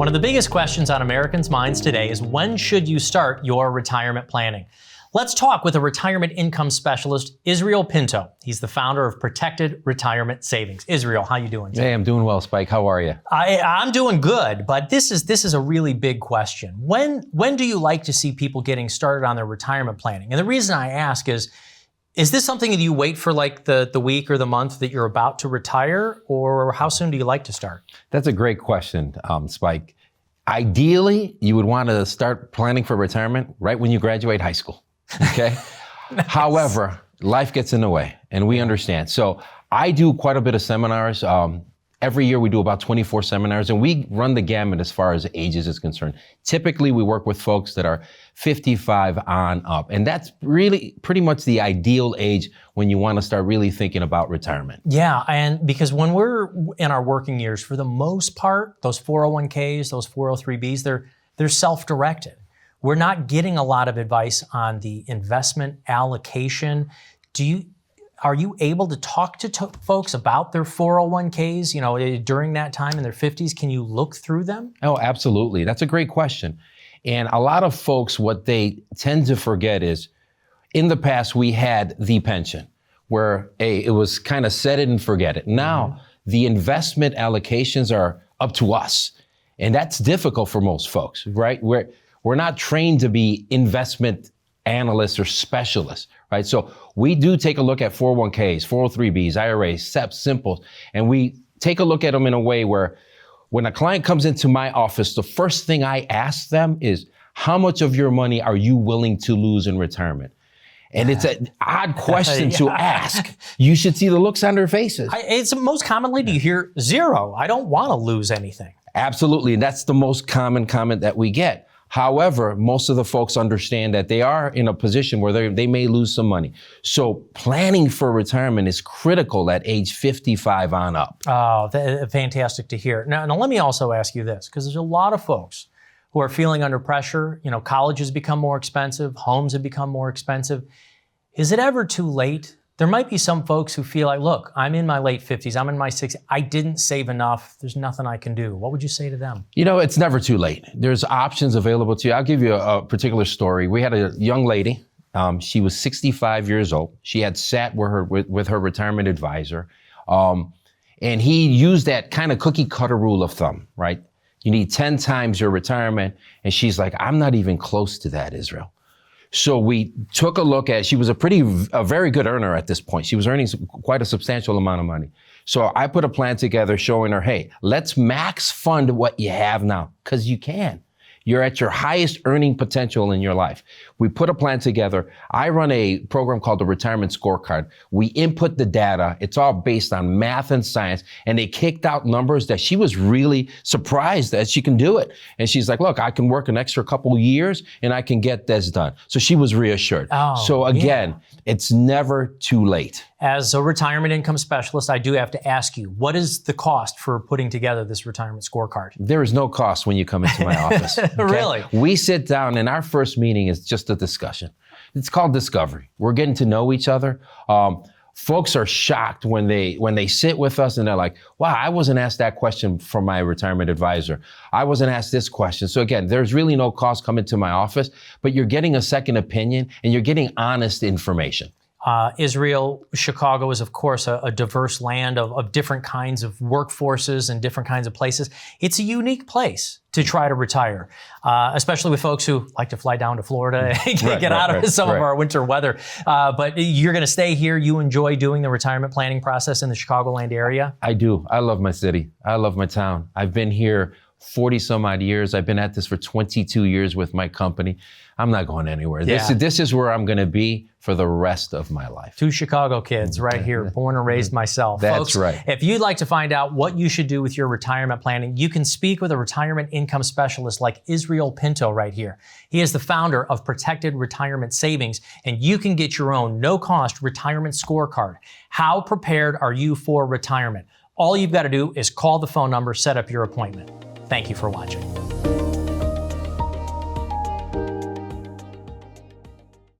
One of the biggest questions on Americans' minds today is when should you start your retirement planning? Let's talk with a retirement income specialist, Israel Pinto. He's the founder of Protected Retirement Savings. Israel, how you doing? Hey, I'm doing well, Spike. How are you? I'm doing good, but this is a really big question. When do you like to see people getting started on their retirement planning? And the reason I ask is this something that you wait for like the week or the month that you're about to retire, or how soon do you like to start? That's a great question, Spike. Ideally, you would want to start planning for retirement right when you graduate high school, okay? Nice. However, life gets in the way, and we understand. So I do quite a bit of seminars. Every year we do about 24 seminars, and we run the gamut as far as ages is concerned. Typically, we work with folks that are 55 on up, and that's really pretty much the ideal age when you want to start really thinking about retirement. Yeah, and because when we're in our working years, for the most part, those 401ks, those 403bs, they're self-directed. We're not getting a lot of advice on the investment allocation. Are you able to talk to folks about their 401ks, during that time in their 50s? Can you look through them? Oh, absolutely. That's a great question. And a lot of folks, what they tend to forget is, in the past, we had the pension, where it was kind of set it and forget it. Now, the investment allocations are up to us. And that's difficult for most folks, right? We're not trained to be investment analysts or specialists, right? So we do take a look at 401ks, 403bs, IRAs, SEPs, simples, and we take a look at them in a way where when a client comes into my office, the first thing I ask them is, how much of your money are you willing to lose in retirement? And it's an odd question to ask. You should see the looks on their faces. It's most commonly, do you hear zero? I don't want to lose anything. Absolutely. And that's the most common comment that we get. However, most of the folks understand that they are in a position where they may lose some money. So planning for retirement is critical at age 55 on up. Oh, fantastic to hear. Now, let me also ask you this, because there's a lot of folks who are feeling under pressure. College has become more expensive. Homes have become more expensive. Is it ever too late? There might be some folks who feel like, look, I'm in my late 50s, I'm in my 60s, I didn't save enough, there's nothing I can do. What would you say to them? It's never too late. There's options available to you. I'll give you a particular story. We had a young lady, she was 65 years old. She had sat with her retirement advisor, and he used that kind of cookie cutter rule of thumb, right? You need 10 times your retirement, and she's like, I'm not even close to that, Israel. So we took a look at, she was a very good earner at this point. She was earning quite a substantial amount of money. So I put a plan together showing her, hey, let's max fund what you have now, because you can. You're at your highest earning potential in your life. We put a plan together. I run a program called the Retirement Scorecard. We input the data. It's all based on math and science. And they kicked out numbers that she was really surprised that she can do it. And she's like, look, I can work an extra couple years and I can get this done. So she was reassured. So again, it's never too late. As a retirement income specialist, I do have to ask you, what is the cost for putting together this retirement scorecard? There is no cost when you come into my office. Okay? Really? We sit down and our first meeting is just a discussion. It's called discovery. We're getting to know each other. Folks are shocked when they sit with us and they're like, wow, I wasn't asked that question from my retirement advisor. I wasn't asked this question. So again, there's really no cost coming to my office, but you're getting a second opinion and you're getting honest information. Israel, Chicago is, of course, a diverse land of different kinds of workforces and different kinds of places. It's a unique place to try to retire, especially with folks who like to fly down to Florida and get out of some of our winter weather. But you're going to stay here. You enjoy doing the retirement planning process in the Chicagoland area? I do. I love my city. I love my town. I've been here 40 some odd years. I've been at this for 22 years with my company. I'm not going anywhere. Yeah. This is where I'm going to be for the rest of my life. Two Chicago kids right here, born and raised myself. That's Folks, right. If you'd like to find out what you should do with your retirement planning, you can speak with a retirement income specialist like Israel Pinto right here. He is the founder of Protected Retirement Savings, and you can get your own no-cost retirement scorecard. How prepared are you for retirement? All you've got to do is call the phone number, set up your appointment. Thank you for watching.